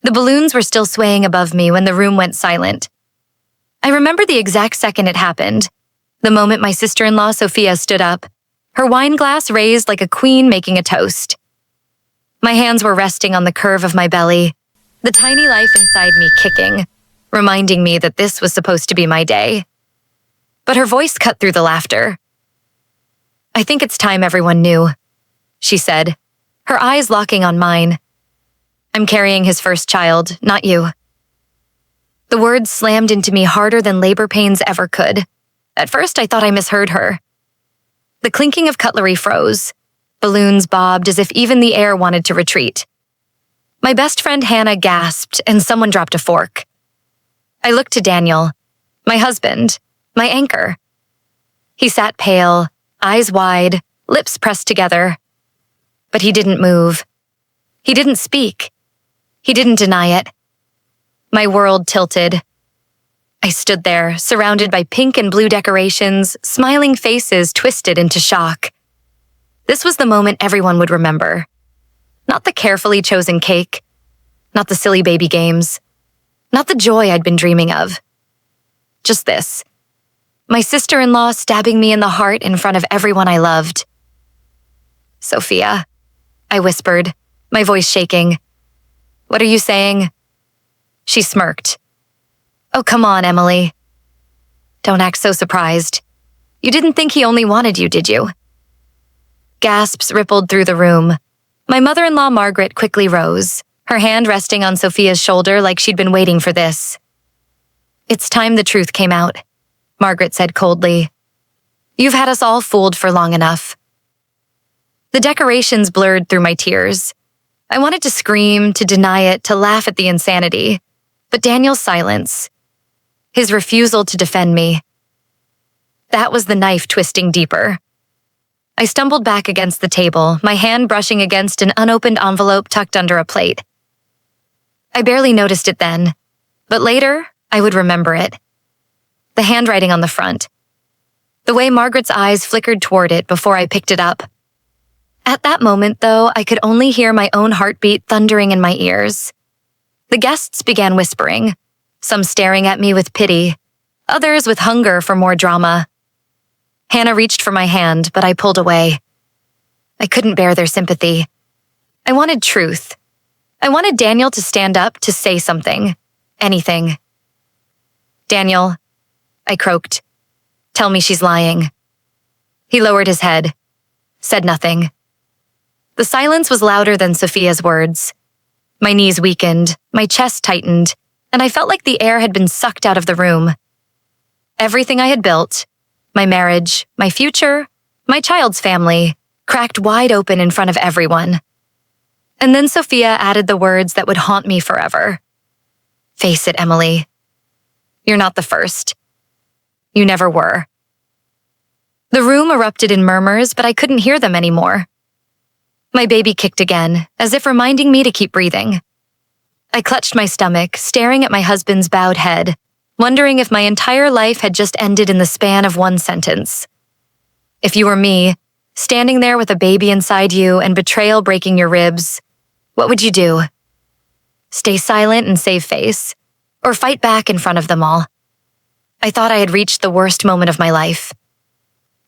The balloons were still swaying above me when the room went silent. I remember the exact second it happened, the moment my sister-in-law Sophia stood up, her wine glass raised like a queen making a toast. My hands were resting on the curve of my belly, the tiny life inside me kicking, reminding me that this was supposed to be my day. But her voice cut through the laughter. "I think it's time everyone knew," she said, her eyes locking on mine. "I'm carrying his first child, not you." The words slammed into me harder than labor pains ever could. At first, I thought I misheard her. The clinking of cutlery froze. Balloons bobbed as if even the air wanted to retreat. My best friend Hannah gasped, and someone dropped a fork. I looked to Daniel, my husband, my anchor. He sat pale, eyes wide, lips pressed together. But he didn't move. He didn't speak. He didn't deny it. My world tilted. I stood there, surrounded by pink and blue decorations, smiling faces twisted into shock. This was the moment everyone would remember. Not the carefully chosen cake, not the silly baby games, not the joy I'd been dreaming of. Just this. My sister-in-law stabbing me in the heart in front of everyone I loved. "Sophia," I whispered, my voice shaking. "What are you saying?" She smirked. "Oh, come on, Emily. Don't act so surprised. You didn't think he only wanted you, did you?" Gasps rippled through the room. My mother-in-law Margaret quickly rose, her hand resting on Sophia's shoulder like she'd been waiting for this. "It's time the truth came out," Margaret said coldly. "You've had us all fooled for long enough." The decorations blurred through my tears. I wanted to scream, to deny it, to laugh at the insanity. But Daniel's silence, his refusal to defend me, that was the knife twisting deeper. I stumbled back against the table, my hand brushing against an unopened envelope tucked under a plate. I barely noticed it then, but later I would remember it. The handwriting on the front. The way Margaret's eyes flickered toward it before I picked it up. At that moment, though, I could only hear my own heartbeat thundering in my ears. The guests began whispering, some staring at me with pity, others with hunger for more drama. Hannah reached for my hand, but I pulled away. I couldn't bear their sympathy. I wanted truth. I wanted Daniel to stand up, to say something. Anything. "Daniel," I croaked. "Tell me she's lying." He lowered his head, said nothing. The silence was louder than Sophia's words. My knees weakened, my chest tightened, and I felt like the air had been sucked out of the room. Everything I had built, my marriage, my future, my child's family, cracked wide open in front of everyone. And then Sophia added the words that would haunt me forever. "Face it, Emily. You're not the first. You never were." The room erupted in murmurs, but I couldn't hear them anymore. My baby kicked again, as if reminding me to keep breathing. I clutched my stomach, staring at my husband's bowed head, wondering if my entire life had just ended in the span of one sentence. If you were me, standing there with a baby inside you and betrayal breaking your ribs, what would you do? Stay silent and save face, or fight back in front of them all? I thought I had reached the worst moment of my life.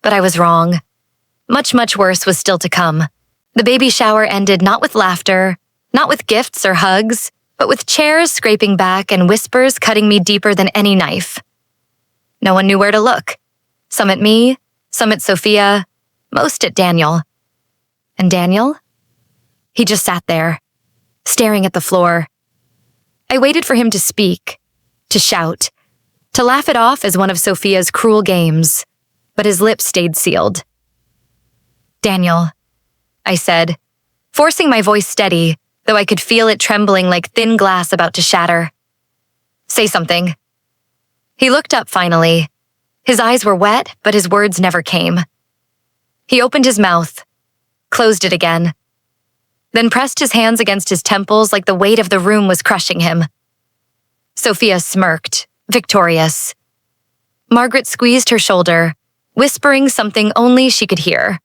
But I was wrong. Much, much worse was still to come. The baby shower ended not with laughter, not with gifts or hugs, but with chairs scraping back and whispers cutting me deeper than any knife. No one knew where to look. Some at me, some at Sophia, most at Daniel. And Daniel? He just sat there, staring at the floor. I waited for him to speak, to shout, to laugh it off as one of Sophia's cruel games, but his lips stayed sealed. "Daniel," I said, forcing my voice steady, though I could feel it trembling like thin glass about to shatter. "Say something." He looked up finally. His eyes were wet, but his words never came. He opened his mouth, closed it again, then pressed his hands against his temples like the weight of the room was crushing him. Sophia smirked, victorious. Margaret squeezed her shoulder, whispering something only she could hear.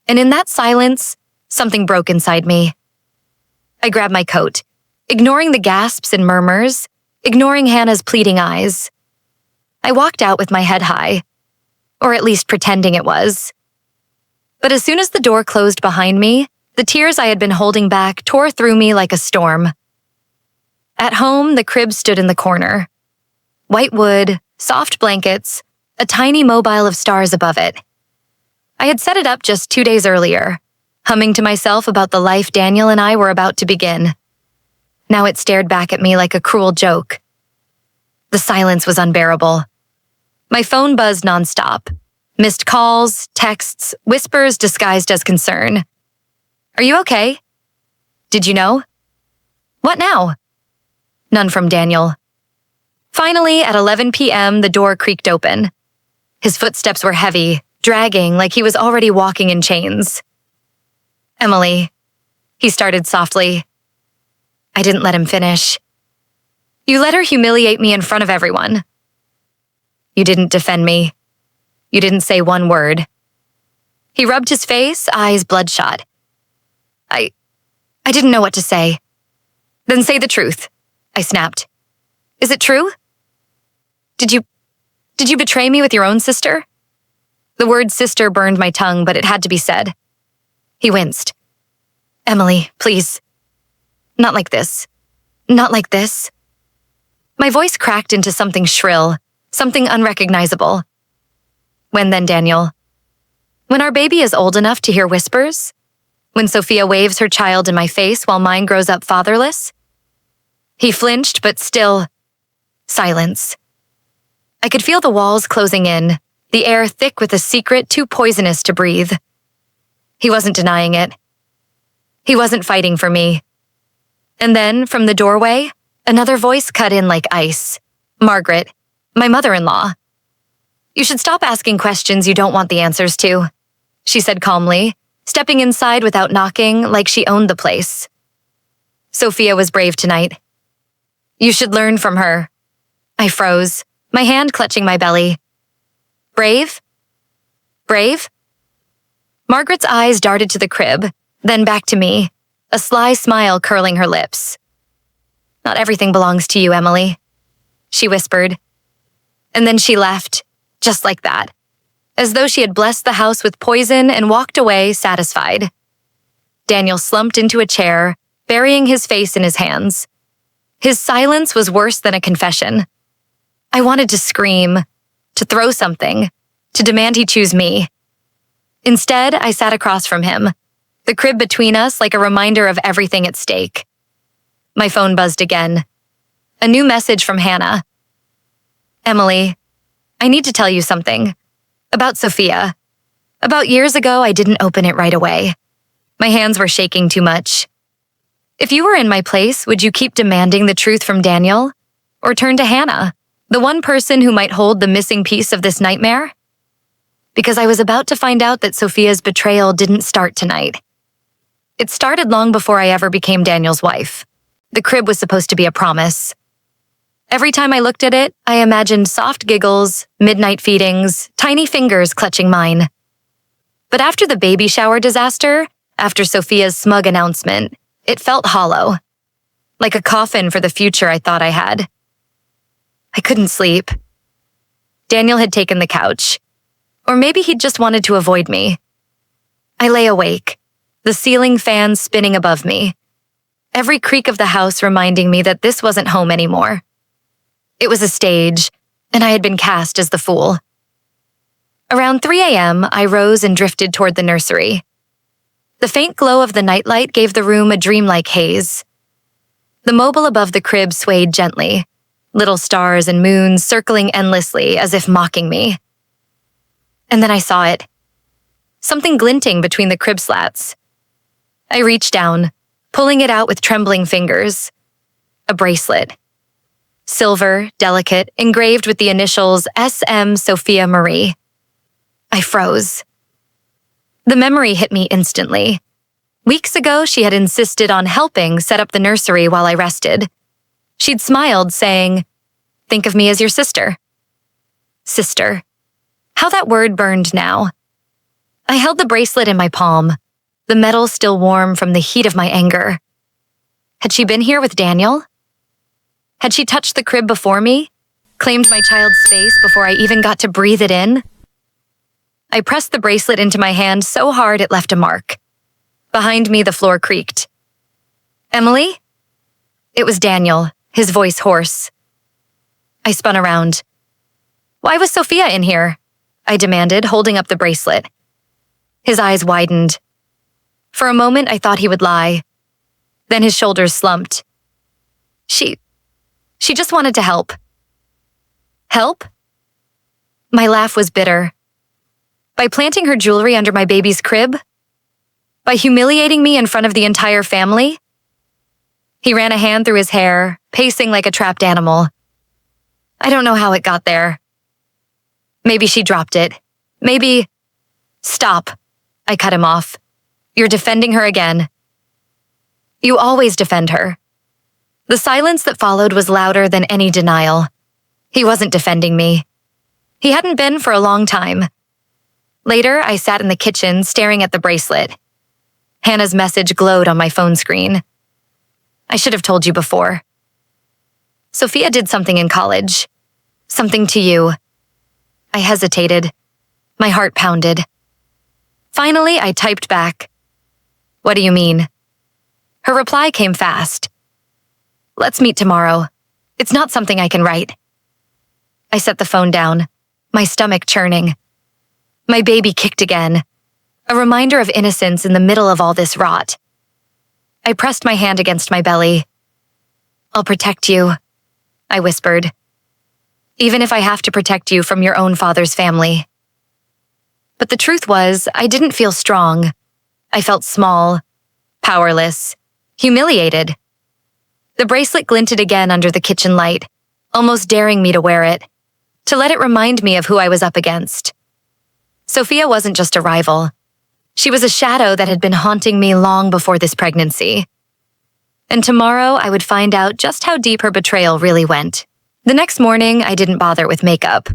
And in that silence, something broke inside me. I grabbed my coat, ignoring the gasps and murmurs, ignoring Hannah's pleading eyes. I walked out with my head high, or at least pretending it was. But as soon as the door closed behind me, the tears I had been holding back tore through me like a storm. At home, the crib stood in the corner. White wood, soft blankets, a tiny mobile of stars above it. I had set it up just 2 days earlier, humming to myself about the life Daniel and I were about to begin. Now it stared back at me like a cruel joke. The silence was unbearable. My phone buzzed nonstop. Missed calls, texts, whispers disguised as concern. Are you okay? Did you know? What now? None from Daniel. Finally, at 11 p.m., the door creaked open. His footsteps were heavy, dragging like he was already walking in chains. Emily, he started softly. I didn't let him finish. You let her humiliate me in front of everyone. You didn't defend me. You didn't say one word. He rubbed his face, eyes bloodshot. I didn't know what to say. Then say the truth, I snapped. Is it true? Did you betray me with your own sister? The word sister burned my tongue, but it had to be said. He winced. Emily, please. Not like this. Not like this. My voice cracked into something shrill, something unrecognizable. When then, Daniel? When our baby is old enough to hear whispers? When Sophia waves her child in my face while mine grows up fatherless? He flinched, but still, silence. I could feel the walls closing in, the air thick with a secret too poisonous to breathe. He wasn't denying it. He wasn't fighting for me. And then, from the doorway, another voice cut in like ice. Margaret, my mother-in-law. You should stop asking questions you don't want the answers to, she said calmly, stepping inside without knocking like she owned the place. Sophia was brave tonight. You should learn from her. I froze, my hand clutching my belly. Brave? Brave? Margaret's eyes darted to the crib, then back to me, a sly smile curling her lips. Not everything belongs to you, Emily, she whispered. And then she left, just like that, as though she had blessed the house with poison and walked away satisfied. Daniel slumped into a chair, burying his face in his hands. His silence was worse than a confession. I wanted to scream, to throw something, to demand he choose me. Instead, I sat across from him, the crib between us like a reminder of everything at stake. My phone buzzed again. A new message from Hannah. Emily, I need to tell you something. About Sophia. About years ago, I didn't open it right away. My hands were shaking too much. If you were in my place, would you keep demanding the truth from Daniel? Or turn to Hannah, the one person who might hold the missing piece of this nightmare? Because I was about to find out that Sophia's betrayal didn't start tonight. It started long before I ever became Daniel's wife. The crib was supposed to be a promise. Every time I looked at it, I imagined soft giggles, midnight feedings, tiny fingers clutching mine. But after the baby shower disaster, after Sophia's smug announcement, it felt hollow. Like a coffin for the future I thought I had. I couldn't sleep. Daniel had taken the couch. Or maybe he'd just wanted to avoid me. I lay awake, the ceiling fan spinning above me. Every creak of the house reminding me that this wasn't home anymore. It was a stage, and I had been cast as the fool. Around 3 a.m., I rose and drifted toward the nursery. The faint glow of the nightlight gave the room a dreamlike haze. The mobile above the crib swayed gently, little stars and moons circling endlessly as if mocking me. And then I saw it. Something glinting between the crib slats. I reached down, pulling it out with trembling fingers. A bracelet. Silver, delicate, engraved with the initials S.M. Sophia Marie. I froze. The memory hit me instantly. Weeks ago, she had insisted on helping set up the nursery while I rested. She'd smiled, saying, "Think of me as your sister." Sister. How that word burned now. I held the bracelet in my palm, the metal still warm from the heat of my anger. Had she been here with Daniel? Had she touched the crib before me? Claimed my child's space before I even got to breathe it in? I pressed the bracelet into my hand so hard it left a mark. Behind me, the floor creaked. Emily? It was Daniel, his voice hoarse. I spun around. Why was Sophia in here? I demanded, holding up the bracelet. His eyes widened. For a moment, I thought he would lie. Then his shoulders slumped. She just wanted to help. Help? My laugh was bitter. By planting her jewelry under my baby's crib? By humiliating me in front of the entire family? He ran a hand through his hair, pacing like a trapped animal. I don't know how it got there. Maybe she dropped it. Maybe... Stop. I cut him off. You're defending her again. You always defend her. The silence that followed was louder than any denial. He wasn't defending me. He hadn't been for a long time. Later, I sat in the kitchen staring at the bracelet. Hannah's message glowed on my phone screen. I should have told you before. Sophia did something in college. Something to you. I hesitated. My heart pounded. Finally, I typed back. What do you mean? Her reply came fast. Let's meet tomorrow. It's not something I can write. I set the phone down, my stomach churning. My baby kicked again, a reminder of innocence in the middle of all this rot. I pressed my hand against my belly. I'll protect you, I whispered. Even if I have to protect you from your own father's family. But the truth was, I didn't feel strong. I felt small, powerless, humiliated. The bracelet glinted again under the kitchen light, almost daring me to wear it, to let it remind me of who I was up against. Sophia wasn't just a rival. She was a shadow that had been haunting me long before this pregnancy. And tomorrow I would find out just how deep her betrayal really went. The next morning, I didn't bother with makeup.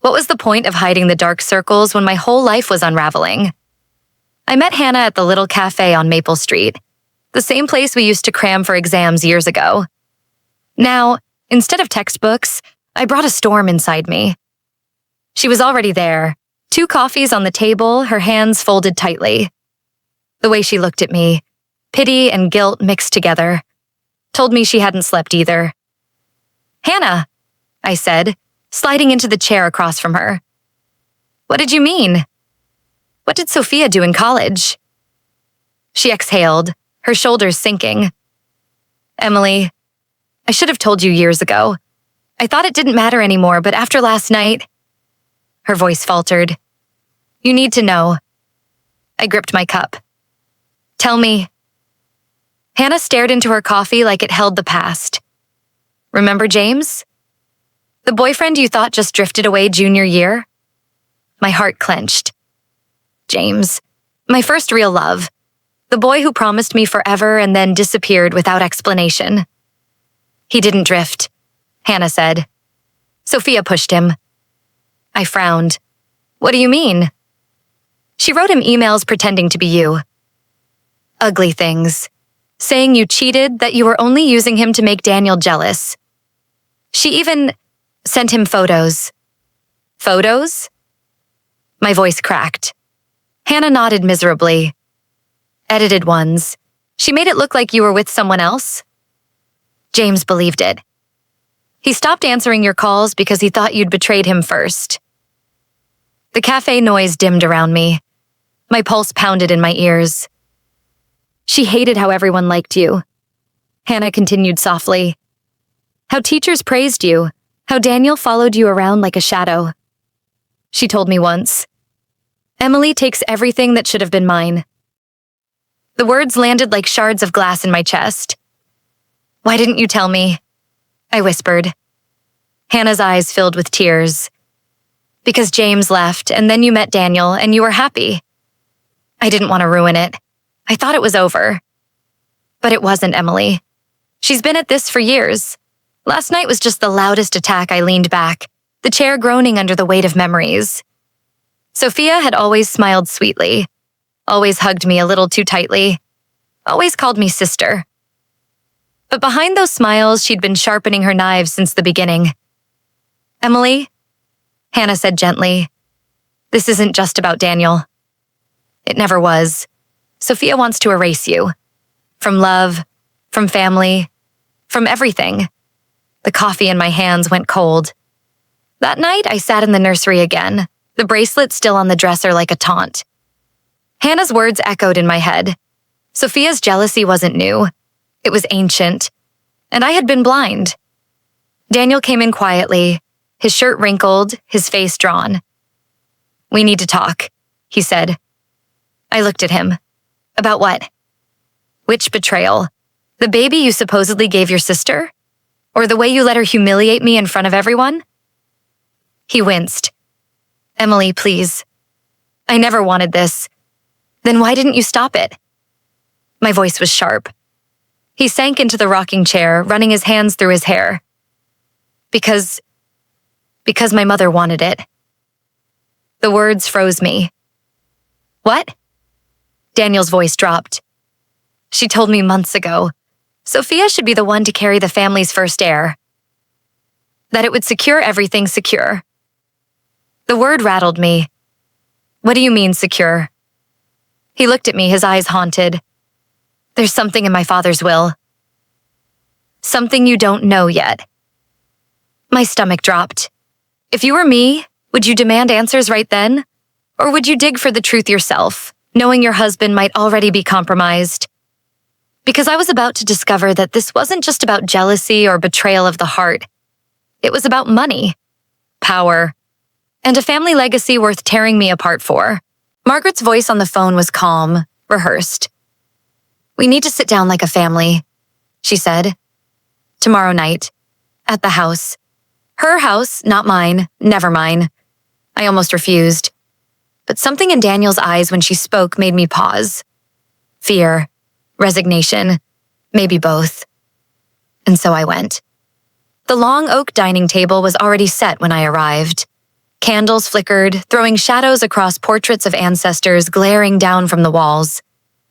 What was the point of hiding the dark circles when my whole life was unraveling? I met Hannah at the little cafe on Maple Street, the same place we used to cram for exams years ago. Now, instead of textbooks, I brought a storm inside me. She was already there, 2 coffees on the table, her hands folded tightly. The way she looked at me, pity and guilt mixed together, told me she hadn't slept either. Hannah, I said, sliding into the chair across from her. What did you mean? What did Sophia do in college? She exhaled, her shoulders sinking. Emily, I should have told you years ago. I thought it didn't matter anymore, but after last night... Her voice faltered. You need to know. I gripped my cup. Tell me. Hannah stared into her coffee like it held the past. Remember James? The boyfriend you thought just drifted away junior year? My heart clenched. James, my first real love. The boy who promised me forever and then disappeared without explanation. He didn't drift, Hannah said. Sophia pushed him. I frowned. What do you mean? She wrote him emails pretending to be you. Ugly things. Saying you cheated, that you were only using him to make Daniel jealous. She even sent him photos. Photos? My voice cracked. Hannah nodded miserably. Edited ones. She made it look like you were with someone else. James believed it. He stopped answering your calls because he thought you'd betrayed him first. The cafe noise dimmed around me. My pulse pounded in my ears. She hated how everyone liked you. Hannah continued softly. How teachers praised you. How Daniel followed you around like a shadow. She told me once. Emily takes everything that should have been mine. The words landed like shards of glass in my chest. Why didn't you tell me? I whispered. Hannah's eyes filled with tears. Because James left, and then you met Daniel, and you were happy. I didn't want to ruin it. I thought it was over. But it wasn't, Emily. She's been at this for years. Last night was just the loudest attack. I leaned back, the chair groaning under the weight of memories. Sophia had always smiled sweetly, always hugged me a little too tightly, always called me sister. But behind those smiles, she'd been sharpening her knives since the beginning. "Emily," Hannah said gently, "this isn't just about Daniel. It never was. Sophia wants to erase you. From love, from family, from everything." The coffee in my hands went cold. That night, I sat in the nursery again, the bracelet still on the dresser like a taunt. Hannah's words echoed in my head. Sophia's jealousy wasn't new. It was ancient, and I had been blind. Daniel came in quietly, his shirt wrinkled, his face drawn. "We need to talk," he said. I looked at him. "About what?" "Which betrayal? The baby you supposedly gave your sister? Or the way you let her humiliate me in front of everyone?" He winced. "Emily, please. I never wanted this. Then why didn't you stop it?" My voice was sharp. He sank into the rocking chair, running his hands through his hair. Because my mother wanted it." The words froze me. "What?" Daniel's voice dropped. "She told me months ago. Sophia should be the one to carry the family's first heir. That it would secure everything secure." The word rattled me. "What do you mean, secure?" He looked at me, his eyes haunted. "There's something in my father's will." "Something you don't know yet." My stomach dropped. If you were me, would you demand answers right then? Or would you dig for the truth yourself, knowing your husband might already be compromised? Because I was about to discover that this wasn't just about jealousy or betrayal of the heart. It was about money, power, and a family legacy worth tearing me apart for. Margaret's voice on the phone was calm, rehearsed. "We need to sit down like a family," she said. "Tomorrow night. At the house. Her house, not mine, never mine." I almost refused. But something in Daniel's eyes when she spoke made me pause. Fear, resignation, maybe both. And so I went. The long oak dining table was already set when I arrived. Candles flickered, throwing shadows across portraits of ancestors glaring down from the walls.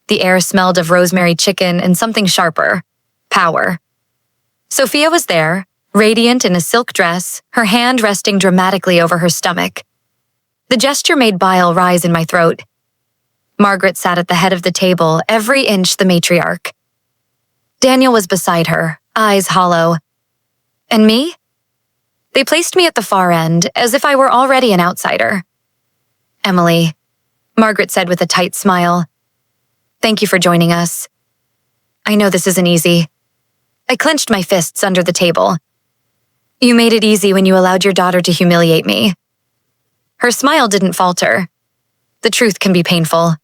The air smelled of rosemary chicken and something sharper, power. Sophia was there, radiant in a silk dress, her hand resting dramatically over her stomach. The gesture made bile rise in my throat. Margaret sat at the head of the table, every inch the matriarch. Daniel was beside her, eyes hollow. And me? They placed me at the far end, as if I were already an outsider. "Emily," Margaret said with a tight smile. "Thank you for joining us. I know this isn't easy." I clenched my fists under the table. "You made it easy when you allowed your daughter to humiliate me." Her smile didn't falter. The truth can be painful.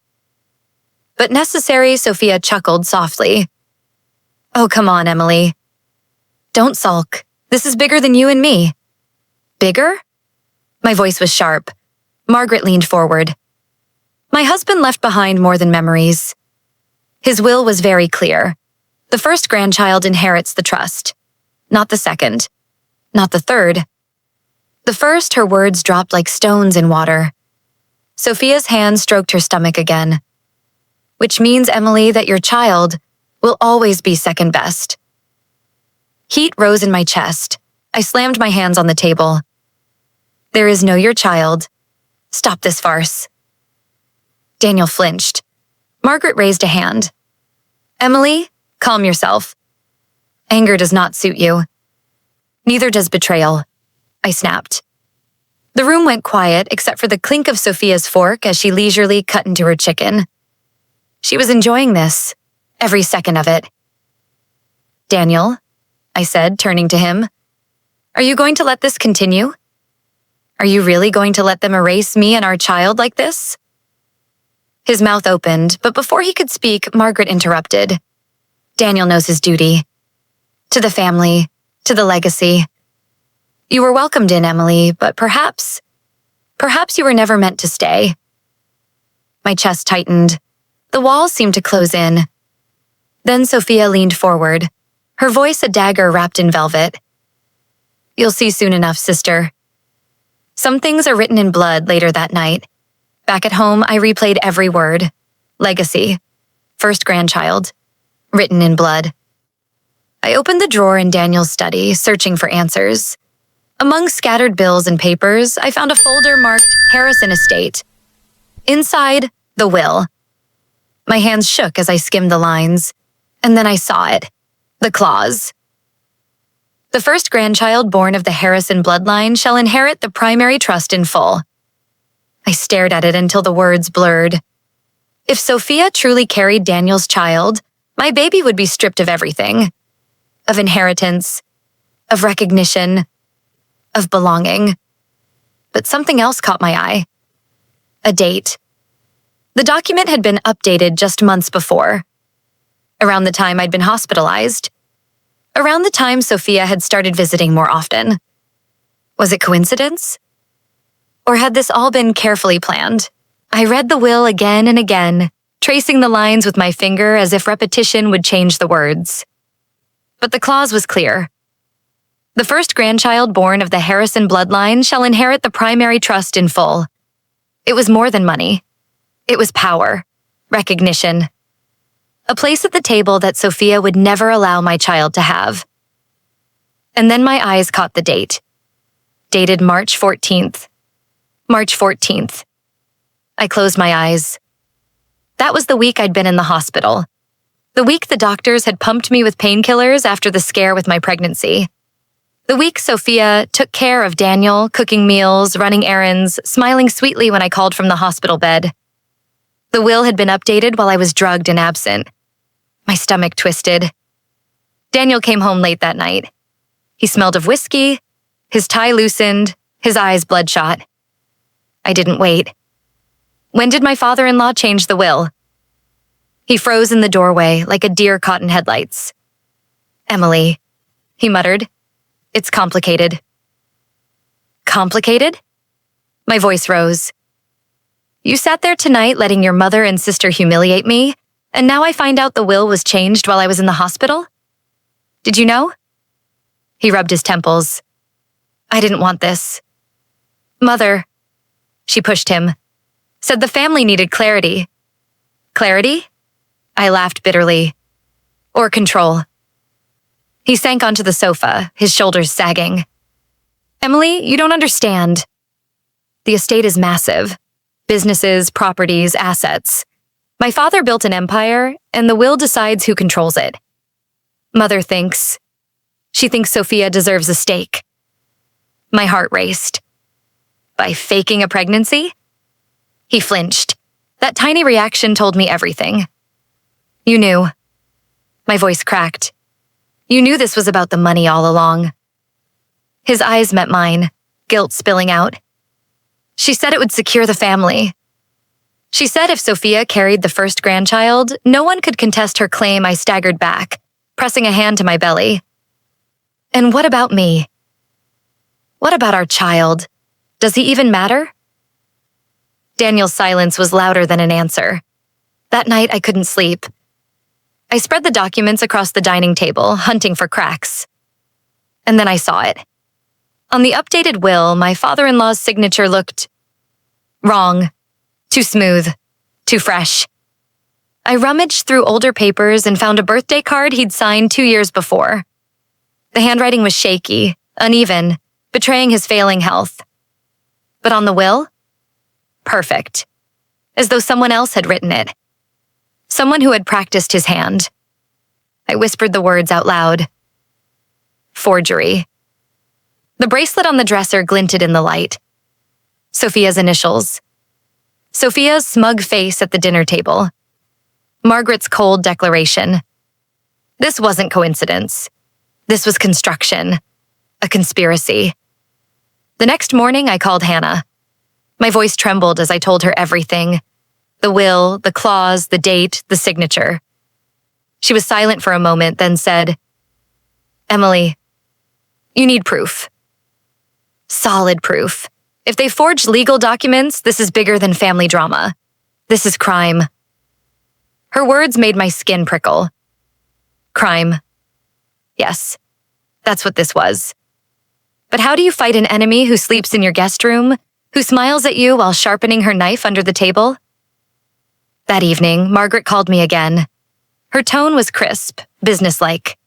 But necessary, Sophia chuckled softly. "Oh, come on, Emily. Don't sulk. This is bigger than you and me." "Bigger?" My voice was sharp. Margaret leaned forward. My husband left behind more than memories. His will was very clear. The first grandchild inherits the trust. Not the second. Not the third. The first, her words dropped like stones in water. Sophia's hand stroked her stomach again. "Which means, Emily, that your child will always be second best." Heat rose in my chest. I slammed my hands on the table. "There is no your child. Stop this farce." Daniel flinched. Margaret raised a hand. "Emily, calm yourself. Anger does not suit you. Neither does betrayal," I snapped. The room went quiet except for the clink of Sophia's fork as she leisurely cut into her chicken. She was enjoying this, every second of it. "Daniel," I said, turning to him, "are you going to let this continue? Are you really going to let them erase me and our child like this?" His mouth opened, but before he could speak, Margaret interrupted. "Daniel knows his duty. To the family, to the legacy. You were welcomed in, Emily, but perhaps you were never meant to stay." My chest tightened. The walls seemed to close in. Then Sophia leaned forward, her voice a dagger wrapped in velvet. "You'll see soon enough, sister." Some things are written in blood later that night. Back at home, I replayed every word. Legacy. First grandchild. Written in blood. I opened the drawer in Daniel's study, searching for answers. Among scattered bills and papers, I found a folder marked Harrison Estate. Inside, the will. My hands shook as I skimmed the lines, and then I saw it. The clause. The first grandchild born of the Harrison bloodline shall inherit the primary trust in full. I stared at it until the words blurred. If Sophia truly carried Daniel's child, my baby would be stripped of everything. Of inheritance, of recognition, of belonging. But something else caught my eye. A date. The document had been updated just months before. Around the time I'd been hospitalized. Around the time Sophia had started visiting more often. Was it coincidence? Or had this all been carefully planned? I read the will again and again, tracing the lines with my finger as if repetition would change the words. But the clause was clear. The first grandchild born of the Harrison bloodline shall inherit the primary trust in full. It was more than money. It was power, recognition. A place at the table that Sophia would never allow my child to have. And then my eyes caught the date. Dated March 14th. March 14th. I closed my eyes. That was the week I'd been in the hospital. The week the doctors had pumped me with painkillers after the scare with my pregnancy. The week Sophia took care of Daniel, cooking meals, running errands, smiling sweetly when I called from the hospital bed. The will had been updated while I was drugged and absent. My stomach twisted. Daniel came home late that night. He smelled of whiskey, his tie loosened, his eyes bloodshot. I didn't wait. When did my father-in-law change the will? He froze in the doorway like a deer caught in headlights. Emily, he muttered. It's complicated. Complicated? My voice rose. You sat there tonight letting your mother and sister humiliate me, and now I find out the will was changed while I was in the hospital? Did you know? He rubbed his temples. I didn't want this. Mother, she pushed him, said the family needed clarity. Clarity? I laughed bitterly. Or control. He sank onto the sofa, his shoulders sagging. Emily, you don't understand. The estate is massive. Businesses, properties, assets. My father built an empire, and the will decides who controls it. Mother thinks. She thinks Sophia deserves a stake. My heart raced. By faking a pregnancy? He flinched. That tiny reaction told me everything. You knew. My voice cracked. You knew this was about the money all along. His eyes met mine, guilt spilling out. She said it would secure the family. She said if Sophia carried the first grandchild, no one could contest her claim. I staggered back, pressing a hand to my belly. And what about me? What about our child? Does he even matter? Daniel's silence was louder than an answer. That night I couldn't sleep. I spread the documents across the dining table, hunting for cracks. And then I saw it. On the updated will, my father-in-law's signature looked wrong, too smooth, too fresh. I rummaged through older papers and found a birthday card he'd signed 2 years before. The handwriting was shaky, uneven, betraying his failing health. But on the will? Perfect. As though someone else had written it. Someone who had practiced his hand. I whispered the words out loud. Forgery. The bracelet on the dresser glinted in the light. Sophia's initials. Sophia's smug face at the dinner table. Margaret's cold declaration. This wasn't coincidence. This was construction. A conspiracy. The next morning, I called Hannah. My voice trembled as I told her everything. The will, the clause, the date, the signature. She was silent for a moment, then said, Emily, you need proof. Solid proof. If they forged legal documents, this is bigger than family drama. This is crime. Her words made my skin prickle. Crime. Yes, that's what this was. But how do you fight an enemy who sleeps in your guest room, who smiles at you while sharpening her knife under the table? That evening, Margaret called me again. Her tone was crisp, businesslike.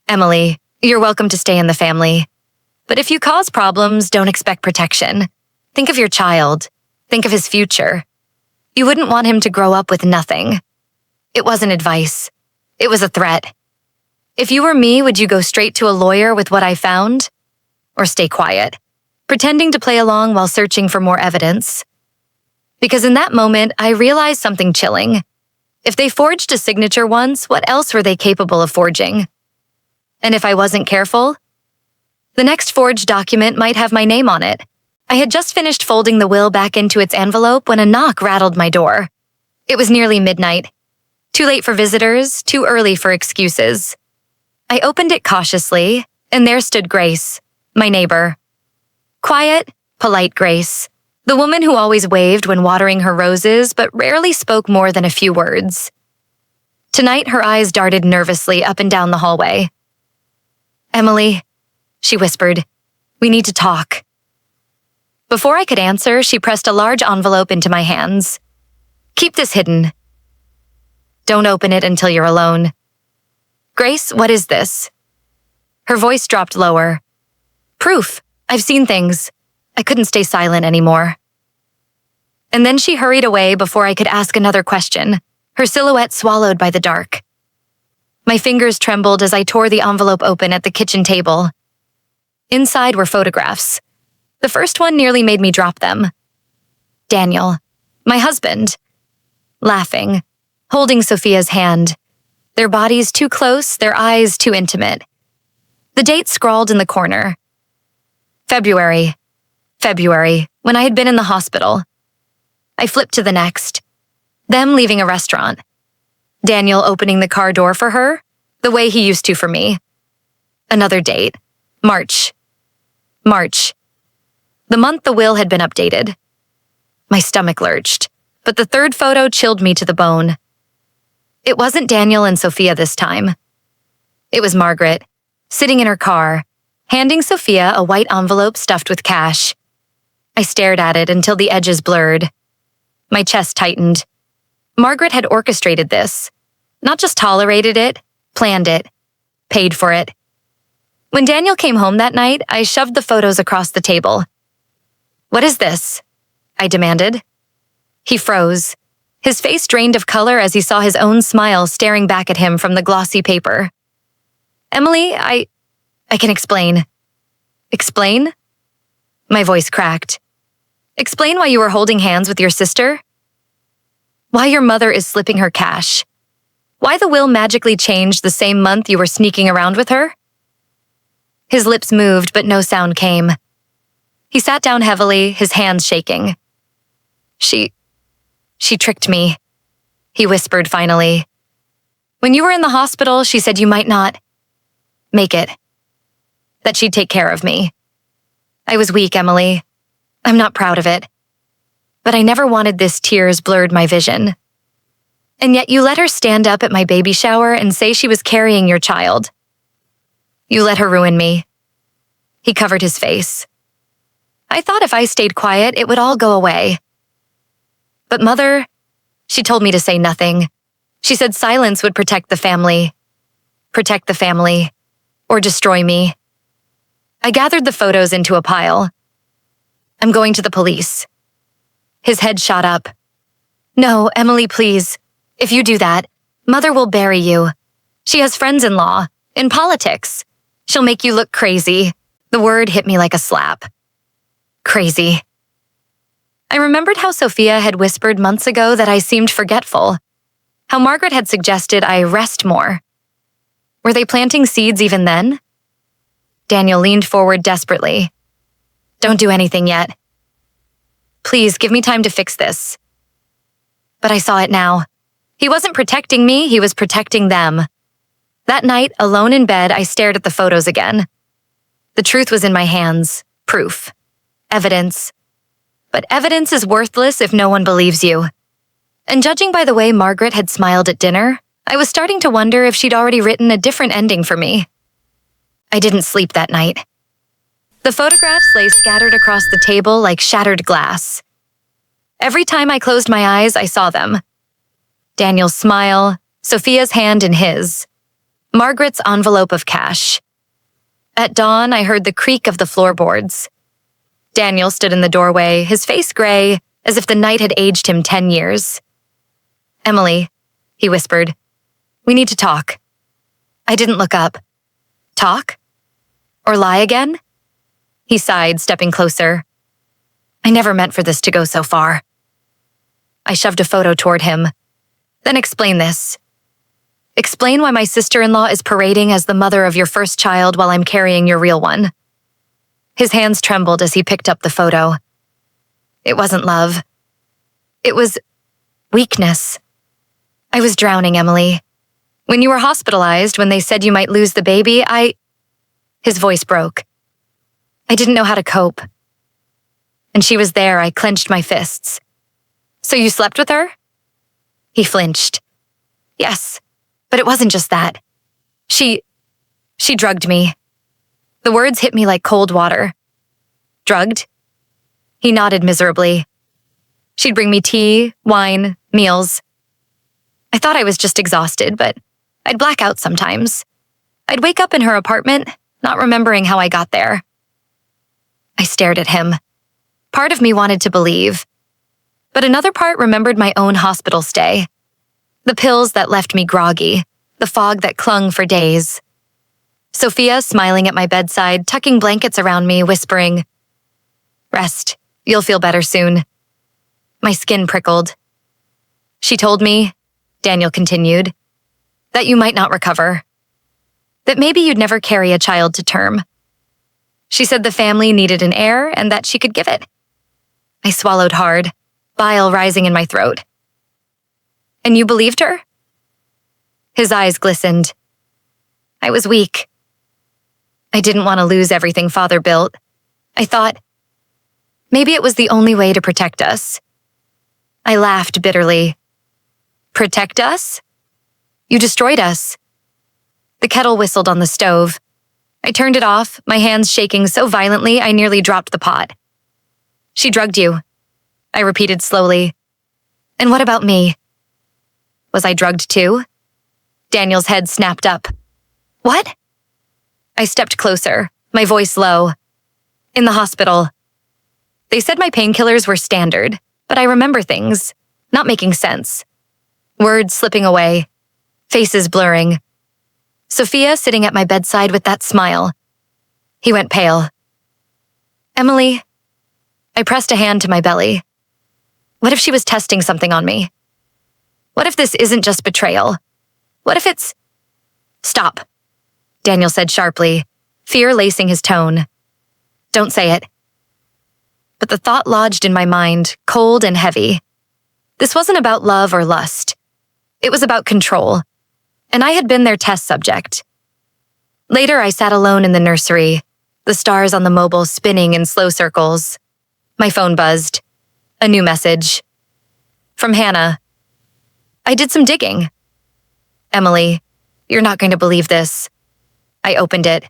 Emily, you're welcome to stay in the family. But if you cause problems, don't expect protection. Think of your child. Think of his future. You wouldn't want him to grow up with nothing. It wasn't advice. It was a threat. If you were me, would you go straight to a lawyer with what I found? Or stay quiet, pretending to play along while searching for more evidence? Because in that moment, I realized something chilling. If they forged a signature once, what else were they capable of forging? And if I wasn't careful, the next forged document might have my name on it. I had just finished folding the will back into its envelope when a knock rattled my door. It was nearly midnight. Too late for visitors, too early for excuses. I opened it cautiously, and there stood Grace, my neighbor. Quiet, polite Grace, the woman who always waved when watering her roses but rarely spoke more than a few words. Tonight, her eyes darted nervously up and down the hallway. "Emily," she whispered, "we need to talk." Before I could answer, she pressed a large envelope into my hands. "Keep this hidden. Don't open it until you're alone." "Grace, what is this?" Her voice dropped lower. "Proof. I've seen things. I couldn't stay silent anymore." And then she hurried away before I could ask another question, her silhouette swallowed by the dark. My fingers trembled as I tore the envelope open at the kitchen table. Inside were photographs. The first one nearly made me drop them. Daniel, my husband, laughing, holding Sophia's hand, their bodies too close, their eyes too intimate. The date scrawled in the corner. February, when I had been in the hospital. I flipped to the next. Them leaving a restaurant. Daniel opening the car door for her, the way he used to for me. Another date. March. The month the will had been updated. My stomach lurched, but the third photo chilled me to the bone. It wasn't Daniel and Sophia this time. It was Margaret, sitting in her car, handing Sophia a white envelope stuffed with cash. I stared at it until the edges blurred. My chest tightened. Margaret had orchestrated this, not just tolerated it, planned it, paid for it. When Daniel came home that night, I shoved the photos across the table. "What is this?" I demanded. He froze, his face drained of color as he saw his own smile staring back at him from the glossy paper. "Emily, I can explain." "Explain?" My voice cracked. "Explain why you were holding hands with your sister? Why your mother is slipping her cash? Why the will magically changed the same month you were sneaking around with her?" His lips moved, but no sound came. He sat down heavily, his hands shaking. She tricked me," he whispered finally. "When you were in the hospital, she said you might not make it. That she'd take care of me. I was weak, Emily. I'm not proud of it. But I never wanted this. Tears blurred my vision. And yet you let her stand up at my baby shower and say she was carrying your child. You let her ruin me." He covered his face. "I thought if I stayed quiet, it would all go away. But Mother, she told me to say nothing. She said silence would protect the family, or destroy me." I gathered the photos into a pile. "I'm going to the police." His head shot up. "No, Emily, please. If you do that, Mother will bury you. She has friends-in-law, in politics. She'll make you look crazy." The word hit me like a slap. Crazy. I remembered how Sophia had whispered months ago that I seemed forgetful, how Margaret had suggested I rest more. Were they planting seeds even then? Daniel leaned forward desperately. "Don't do anything yet. Please, give me time to fix this." But I saw it now. He wasn't protecting me, he was protecting them. That night, alone in bed, I stared at the photos again. The truth was in my hands. Proof. Evidence. But evidence is worthless if no one believes you. And judging by the way Margaret had smiled at dinner, I was starting to wonder if she'd already written a different ending for me. I didn't sleep that night. The photographs lay scattered across the table like shattered glass. Every time I closed my eyes, I saw them. Daniel's smile, Sophia's hand in his, Margaret's envelope of cash. At dawn, I heard the creak of the floorboards. Daniel stood in the doorway, his face gray, as if the night had aged him 10 years. "Emily," he whispered, "we need to talk." I didn't look up. Talk? Or lie again? He sighed, stepping closer. "I never meant for this to go so far." I shoved a photo toward him. "Then explain this. Explain why my sister-in-law is parading as the mother of your first child while I'm carrying your real one." His hands trembled as he picked up the photo. It wasn't love. It was weakness. I was drowning, Emily. When you were hospitalized, when they said you might lose the baby, His voice broke. I didn't know how to cope. And she was there, I clenched my fists. "So you slept with her?" He flinched. "Yes, but it wasn't just that. She drugged me." The words hit me like cold water. "Drugged?" He nodded miserably. "She'd bring me tea, wine, meals. I thought I was just exhausted, but I'd black out sometimes. I'd wake up in her apartment, not remembering how I got there." I stared at him. Part of me wanted to believe, but another part remembered my own hospital stay. The pills that left me groggy, the fog that clung for days. Sophia smiling at my bedside, tucking blankets around me, whispering, "Rest, you'll feel better soon." My skin prickled. "She told me," Daniel continued, "that you might not recover. That maybe you'd never carry a child to term. She said the family needed an heir and that she could give it." I swallowed hard, bile rising in my throat. "And you believed her?" His eyes glistened. I was weak. I didn't want to lose everything Father built. I thought, maybe it was the only way to protect us. I laughed bitterly. "Protect us? You destroyed us." The kettle whistled on the stove. I turned it off, my hands shaking so violently I nearly dropped the pot. "She drugged you," I repeated slowly. "And what about me? Was I drugged too?" Daniel's head snapped up. "What?" I stepped closer, my voice low. "In the hospital. They said my painkillers were standard, but I remember things, not making sense. Words slipping away, faces blurring. Sophia sitting at my bedside with that smile. He went pale. "Emily," I pressed a hand to my belly. "What if she was testing something on me? What if this isn't just betrayal? What if it's—" "Stop," Daniel said sharply, fear lacing his tone. "Don't say it." But the thought lodged in my mind, cold and heavy. This wasn't about love or lust. It was about control, and I had been their test subject. Later, I sat alone in the nursery, the stars on the mobile spinning in slow circles. My phone buzzed. A new message. From Hannah. I did some digging. "Emily, you're not going to believe this." I opened it.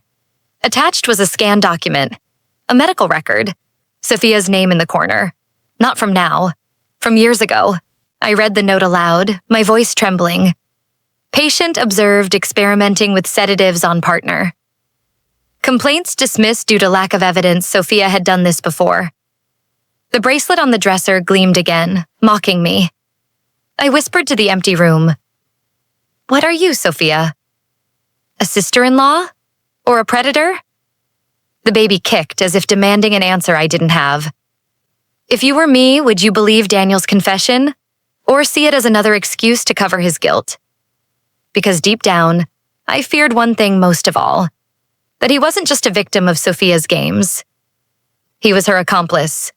Attached was a scanned document, a medical record, Sophia's name in the corner. Not from now, from years ago. I read the note aloud, my voice trembling. Patient observed experimenting with sedatives on partner. Complaints dismissed due to lack of evidence. Sophia had done this before. The bracelet on the dresser gleamed again, mocking me. I whispered to the empty room. "What are you, Sophia? A sister-in-law? Or a predator?" The baby kicked as if demanding an answer I didn't have. "If you were me, would you believe Daniel's confession? Or see it as another excuse to cover his guilt?" Because deep down, I feared one thing most of all. That he wasn't just a victim of Sophia's games. He was her accomplice.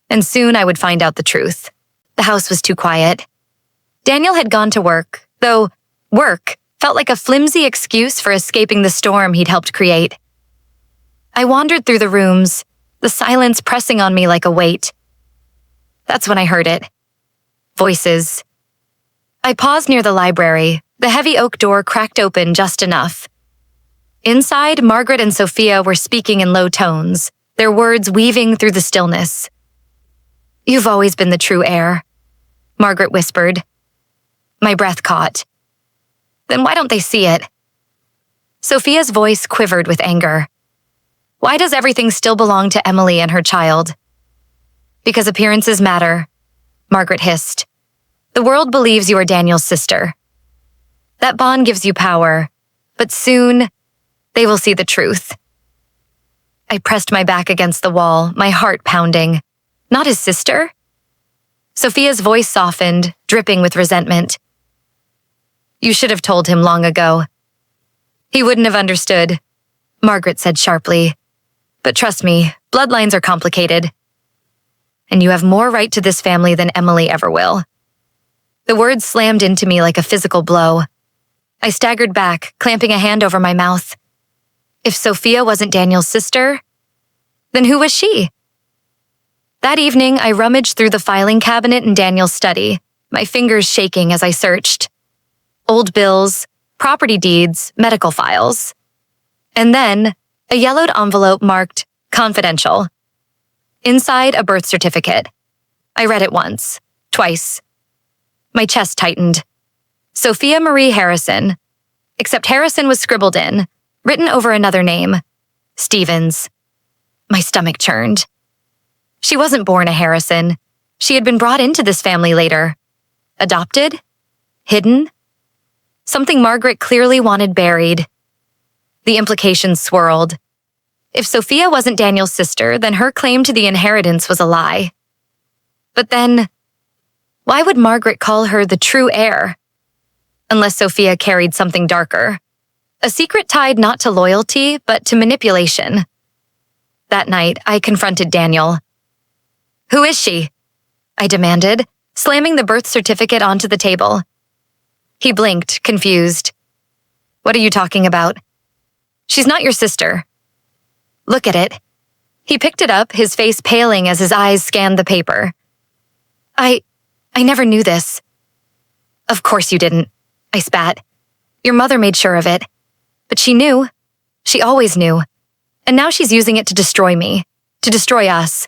And soon I would find out the truth. The house was too quiet. Daniel had gone to work, though work felt like a flimsy excuse for escaping the storm he'd helped create. I wandered through the rooms, the silence pressing on me like a weight. That's when I heard it. Voices. I paused near the library, the heavy oak door cracked open just enough. Inside, Margaret and Sophia were speaking in low tones, their words weaving through the stillness. "You've always been the true heir," Margaret whispered. My breath caught. "Then why don't they see it? Sophia's voice quivered with anger. Why does everything still belong to Emily and her child? Because appearances matter, Margaret hissed. The world believes you are Daniel's sister. That bond gives you power, but soon they will see the truth. I pressed my back against the wall, my heart pounding. Not his sister? Sophia's voice softened, dripping with resentment. You should have told him long ago. He wouldn't have understood, Margaret said sharply. But trust me, bloodlines are complicated. And you have more right to this family than Emily ever will. The words slammed into me like a physical blow. I staggered back, clamping a hand over my mouth. If Sophia wasn't Daniel's sister, then who was she? That evening, I rummaged through the filing cabinet in Daniel's study, my fingers shaking as I searched. Old bills, property deeds, medical files. And then, a yellowed envelope marked confidential. Inside, a birth certificate. I read it once, twice. My chest tightened. Sophia Marie Harrison. Except Harrison was scribbled in, written over another name, Stevens. My stomach churned. She wasn't born a Harrison. She had been brought into this family later. Adopted? Hidden? Something Margaret clearly wanted buried. The implications swirled. If Sophia wasn't Daniel's sister, then her claim to the inheritance was a lie. But then, why would Margaret call her the true heir? Unless Sophia carried something darker. A secret tied not to loyalty, but to manipulation. That night, I confronted Daniel. Who is she? I demanded, slamming the birth certificate onto the table. He blinked, confused. What are you talking about? She's not your sister. Look at it. He picked it up, his face paling as his eyes scanned the paper. I never knew this. Of course you didn't, I spat. Your mother made sure of it. But she knew. She always knew. And now she's using it to destroy me. To destroy us.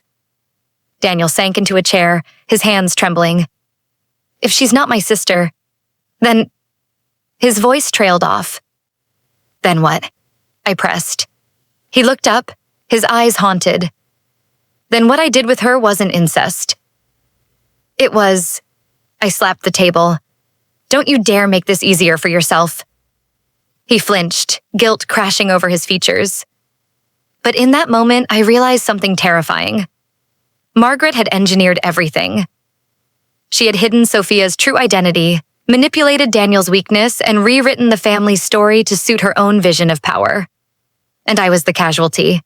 Daniel sank into a chair, his hands trembling. If she's not my sister, then... His voice trailed off. Then what? I pressed. He looked up, his eyes haunted. Then what I did with her wasn't incest. It was... I slapped the table. Don't you dare make this easier for yourself. He flinched, guilt crashing over his features. But in that moment, I realized something terrifying. Margaret had engineered everything. She had hidden Sophia's true identity, manipulated Daniel's weakness, and rewritten the family's story to suit her own vision of power. And I was the casualty.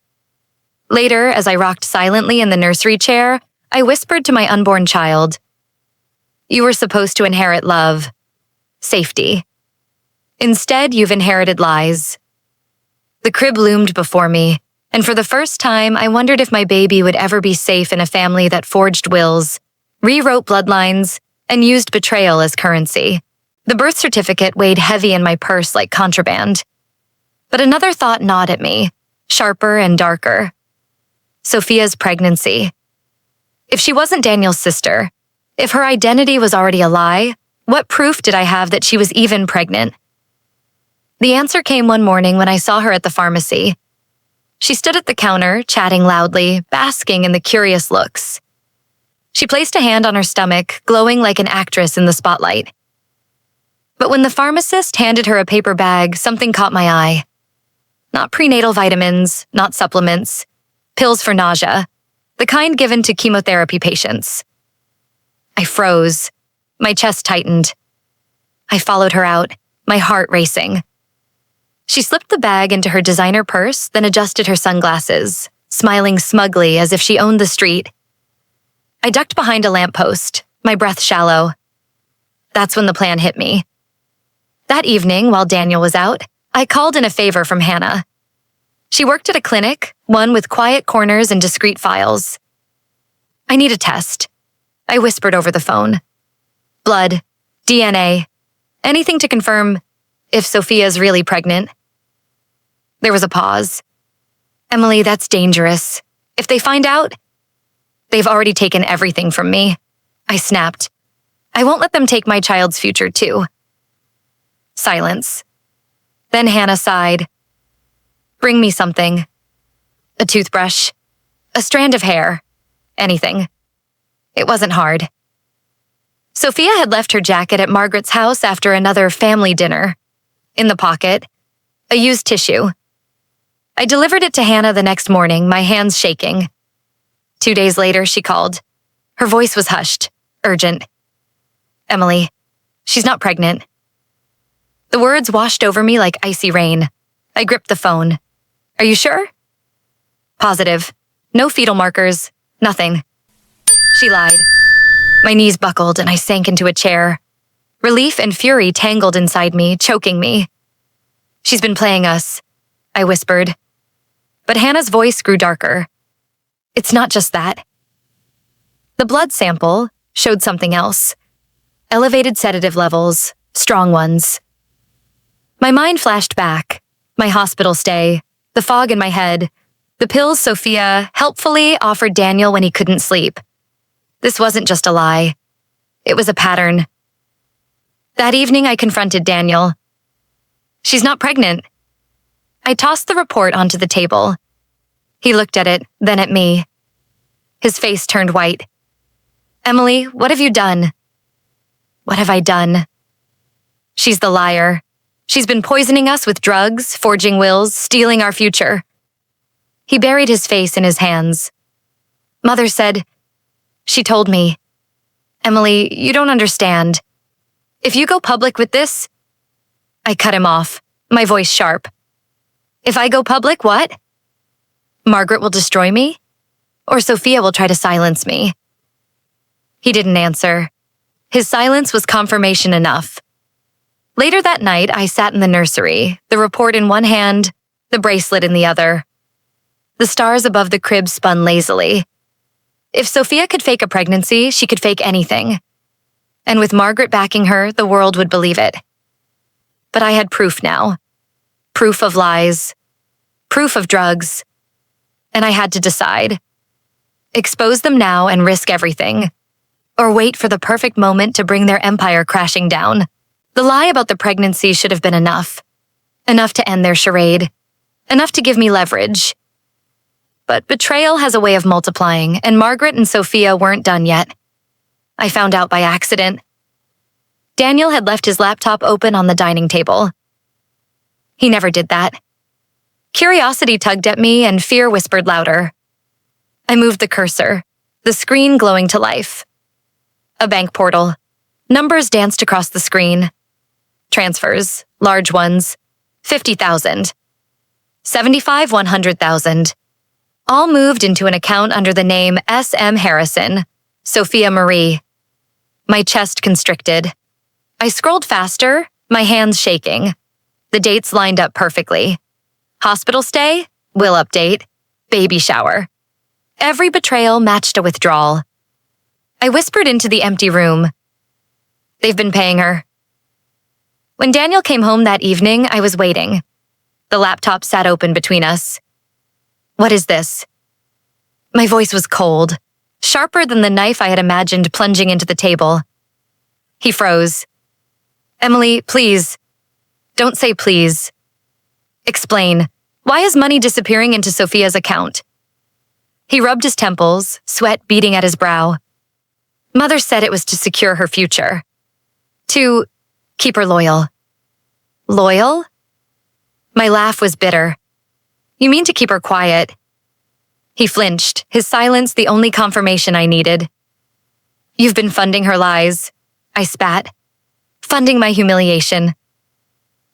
Later, as I rocked silently in the nursery chair, I whispered to my unborn child, "You were supposed to inherit love, safety. Instead, you've inherited lies." The crib loomed before me, and for the first time, I wondered if my baby would ever be safe in a family that forged wills, rewrote bloodlines, and used betrayal as currency. The birth certificate weighed heavy in my purse like contraband. But another thought gnawed at me, sharper and darker. Sophia's pregnancy. If she wasn't Daniel's sister, if her identity was already a lie, what proof did I have that she was even pregnant? The answer came one morning when I saw her at the pharmacy. She stood at the counter, chatting loudly, basking in the curious looks. She placed a hand on her stomach, glowing like an actress in the spotlight. But when the pharmacist handed her a paper bag, something caught my eye. Not prenatal vitamins, not supplements, pills for nausea, the kind given to chemotherapy patients. I froze. My chest tightened. I followed her out, my heart racing. She slipped the bag into her designer purse, then adjusted her sunglasses, smiling smugly as if she owned the street. I ducked behind a lamppost, my breath shallow. That's when the plan hit me. That evening, while Daniel was out, I called in a favor from Hannah. She worked at a clinic, one with quiet corners and discreet files. I need a test, I whispered over the phone. Blood, DNA, anything to confirm if Sophia's really pregnant. There was a pause. Emily, that's dangerous. If they find out, they've already taken everything from me. I snapped. I won't let them take my child's future too. Silence. Then Hannah sighed, Bring me something. A toothbrush. A strand of hair. Anything. It wasn't hard. Sophia had left her jacket at Margaret's house after another family dinner. In the pocket, a used tissue. I delivered it to Hannah the next morning, my hands shaking. 2 days later, she called. Her voice was hushed, urgent. Emily, she's not pregnant. The words washed over me like icy rain. I gripped the phone. Are you sure? Positive. No fetal markers. Nothing. She lied. My knees buckled and I sank into a chair. Relief and fury tangled inside me, choking me. She's been playing us, I whispered. But Hannah's voice grew darker. It's not just that. The blood sample showed something else. Elevated sedative levels, strong ones. My mind flashed back. My hospital stay, the fog in my head, the pills Sophia helpfully offered Daniel when he couldn't sleep. This wasn't just a lie. It was a pattern. That evening, I confronted Daniel. She's not pregnant. I tossed the report onto the table. He looked at it, then at me. His face turned white. Emily, what have you done? What have I done? She's the liar. She's been poisoning us with drugs, forging wills, stealing our future. He buried his face in his hands. Mother said, she told me, Emily, you don't understand. If you go public with this, I cut him off, my voice sharp. If I go public, what? Margaret will destroy me? Or Sophia will try to silence me? He didn't answer. His silence was confirmation enough. Later that night, I sat in the nursery, the report in one hand, the bracelet in the other. The stars above the crib spun lazily. If Sophia could fake a pregnancy, she could fake anything. And with Margaret backing her, the world would believe it. But I had proof now. Proof of lies. Proof of drugs. And I had to decide. Expose them now and risk everything. Or wait for the perfect moment to bring their empire crashing down. The lie about the pregnancy should have been enough. Enough to end their charade. Enough to give me leverage. But betrayal has a way of multiplying, and Margaret and Sophia weren't done yet. I found out by accident. Daniel had left his laptop open on the dining table. He never did that. Curiosity tugged at me and fear whispered louder. I moved the cursor, the screen glowing to life. A bank portal. Numbers danced across the screen. Transfers, large ones, 50,000. 75, 100,000. All moved into an account under the name S.M. Harrison, Sophia Marie. My chest constricted. I scrolled faster, my hands shaking. The dates lined up perfectly. Hospital stay, will update, baby shower. Every betrayal matched a withdrawal. I whispered into the empty room. They've been paying her. When Daniel came home that evening, I was waiting. The laptop sat open between us. What is this? My voice was cold, sharper than the knife I had imagined plunging into the table. He froze. Emily, please. Don't say please. Explain. Why is money disappearing into Sophia's account? He rubbed his temples, sweat beading at his brow. Mother said it was to secure her future. To keep her loyal. Loyal? My laugh was bitter. You mean to keep her quiet? He flinched, his silence the only confirmation I needed. You've been funding her lies, I spat. Funding my humiliation.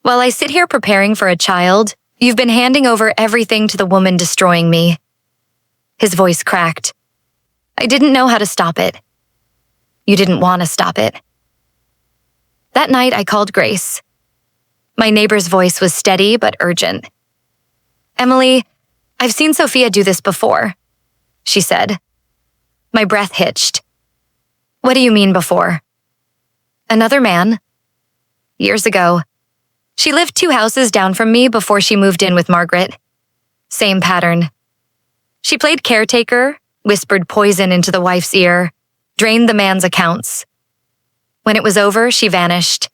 While I sit here preparing for a child, you've been handing over everything to the woman destroying me. His voice cracked. I didn't know how to stop it. You didn't want to stop it. That night, I called Grace. My neighbor's voice was steady but urgent. Emily, I've seen Sophia do this before, she said. My breath hitched. What do you mean before? Another man. Years ago. She lived 2 houses down from me before she moved in with Margaret. Same pattern. She played caretaker, whispered poison into the wife's ear, drained the man's accounts. When it was over, she vanished.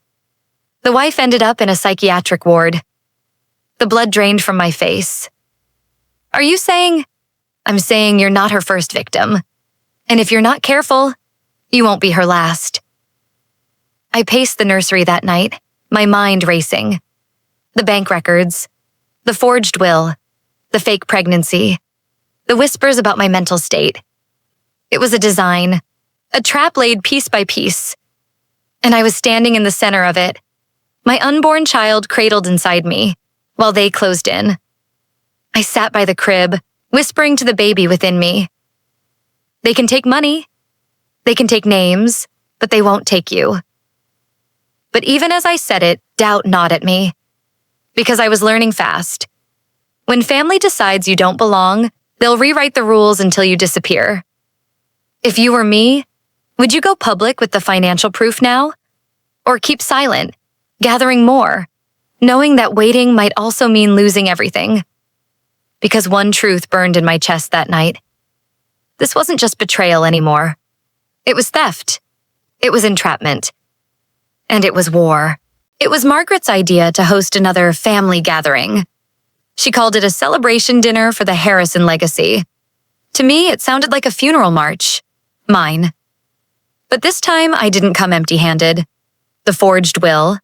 The wife ended up in a psychiatric ward. The blood drained from my face. Are you saying? I'm saying you're not her first victim. And if you're not careful, you won't be her last. I paced the nursery that night, my mind racing. The bank records, the forged will, the fake pregnancy, the whispers about my mental state. It was a design, a trap laid piece by piece. And I was standing in the center of it, my unborn child cradled inside me, while they closed in. I sat by the crib, whispering to the baby within me. They can take money, they can take names, but they won't take you. But even as I said it, doubt gnawed at me. Because I was learning fast. When family decides you don't belong, they'll rewrite the rules until you disappear. If you were me, would you go public with the financial proof now? Or keep silent, gathering more, knowing that waiting might also mean losing everything? Because one truth burned in my chest that night. This wasn't just betrayal anymore. It was theft. It was entrapment. And it was war. It was Margaret's idea to host another family gathering. She called it a celebration dinner for the Harrison legacy. To me, it sounded like a funeral march. Mine. But this time, I didn't come empty-handed. The forged will,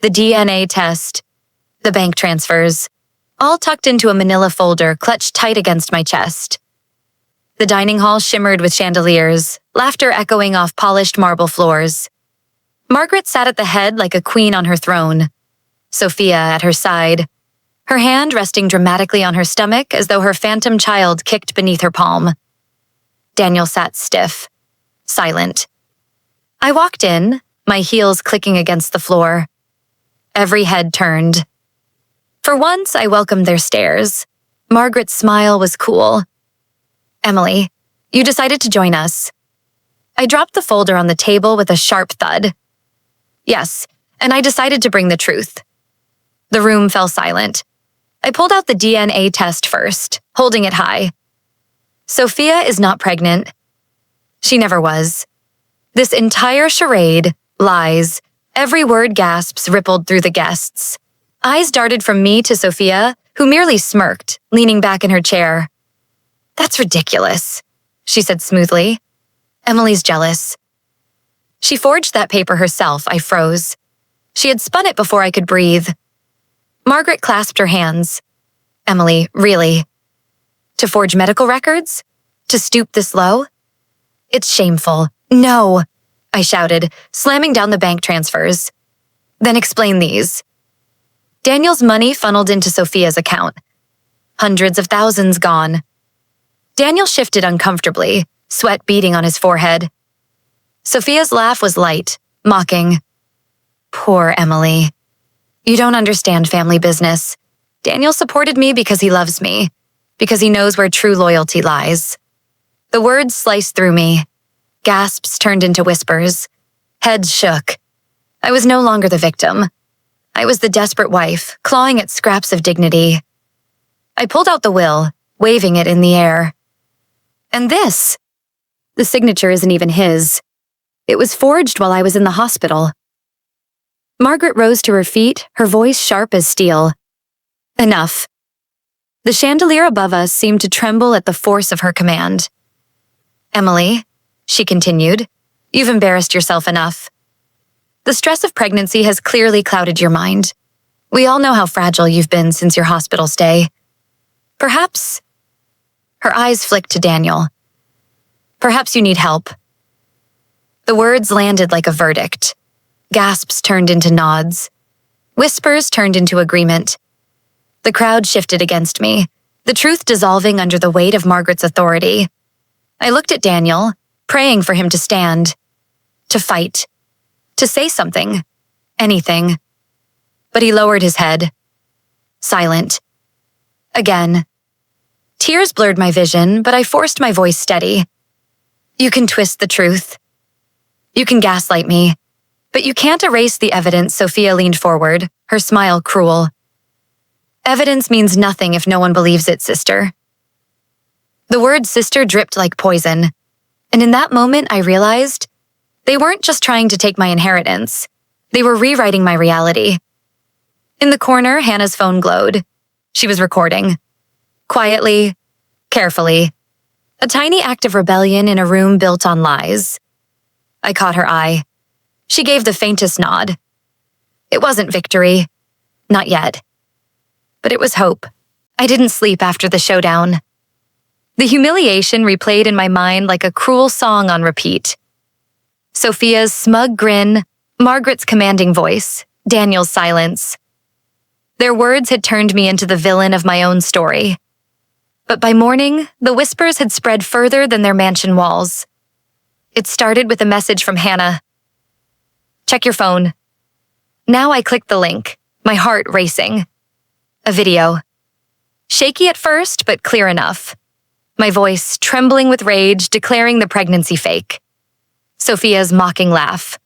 the DNA test, the bank transfers, all tucked into a manila folder clutched tight against my chest. The dining hall shimmered with chandeliers, laughter echoing off polished marble floors. Margaret sat at the head like a queen on her throne, Sophia at her side, her hand resting dramatically on her stomach as though her phantom child kicked beneath her palm. Daniel sat stiff, silent. I walked in, my heels clicking against the floor. Every head turned. For once, I welcomed their stares. Margaret's smile was cool. Emily, you decided to join us. I dropped the folder on the table with a sharp thud. Yes, and I decided to bring the truth. The room fell silent. I pulled out the DNA test first, holding it high. Sophia is not pregnant. She never was. This entire charade, lies, every word gasps rippled through the guests. Eyes darted from me to Sophia, who merely smirked, leaning back in her chair. That's ridiculous, she said smoothly. Emily's jealous. She forged that paper herself, I froze. She had spun it before I could breathe. Margaret clasped her hands. Emily, really? To forge medical records? To stoop this low? It's shameful. No, I shouted, slamming down the bank transfers. Then explain these. Daniel's money funneled into Sophia's account. Hundreds of thousands gone. Daniel shifted uncomfortably, sweat beading on his forehead. Sophia's laugh was light, mocking. Poor Emily. You don't understand family business. Daniel supported me because he loves me, because he knows where true loyalty lies. The words sliced through me. Gasps turned into whispers. Heads shook. I was no longer the victim. I was the desperate wife, clawing at scraps of dignity. I pulled out the will, waving it in the air. And this? The signature isn't even his. It was forged while I was in the hospital. Margaret rose to her feet, her voice sharp as steel. Enough. The chandelier above us seemed to tremble at the force of her command. Emily, she continued, you've embarrassed yourself enough. The stress of pregnancy has clearly clouded your mind. We all know how fragile you've been since your hospital stay. Perhaps... Her eyes flicked to Daniel. Perhaps you need help. The words landed like a verdict. Gasps turned into nods. Whispers turned into agreement. The crowd shifted against me, the truth dissolving under the weight of Margaret's authority. I looked at Daniel, praying for him to stand, to fight, to say something, anything. But he lowered his head. Silent. Again. Tears blurred my vision, but I forced my voice steady. You can twist the truth. You can gaslight me. But you can't erase the evidence. Sophia leaned forward, her smile cruel. Evidence means nothing if no one believes it, sister. The word sister dripped like poison. And in that moment, I realized they weren't just trying to take my inheritance. They were rewriting my reality. In the corner, Hannah's phone glowed, She was recording. Quietly, carefully. A tiny act of rebellion in a room built on lies. I caught her eye. She gave the faintest nod. It wasn't victory. Not yet. But it was hope. I didn't sleep after the showdown. The humiliation replayed in my mind like a cruel song on repeat. Sophia's smug grin, Margaret's commanding voice, Daniel's silence. Their words had turned me into the villain of my own story. But by morning, the whispers had spread further than their mansion walls. It started with a message from Hannah. Check your phone. Now I clicked the link, my heart racing. A video. Shaky at first, but clear enough. My voice trembling with rage, declaring the pregnancy fake. Sophia's mocking laugh.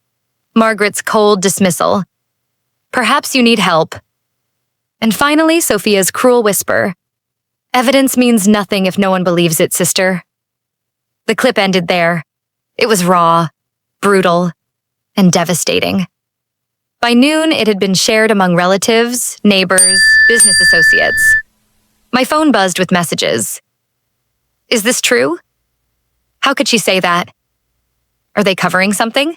Margaret's cold dismissal. Perhaps you need help. And finally, Sophia's cruel whisper. Evidence means nothing if no one believes it, sister. The clip ended there. It was raw, brutal, and devastating. By noon, it had been shared among relatives, neighbors, business associates. My phone buzzed with messages. Is this true? How could she say that? Are they covering something?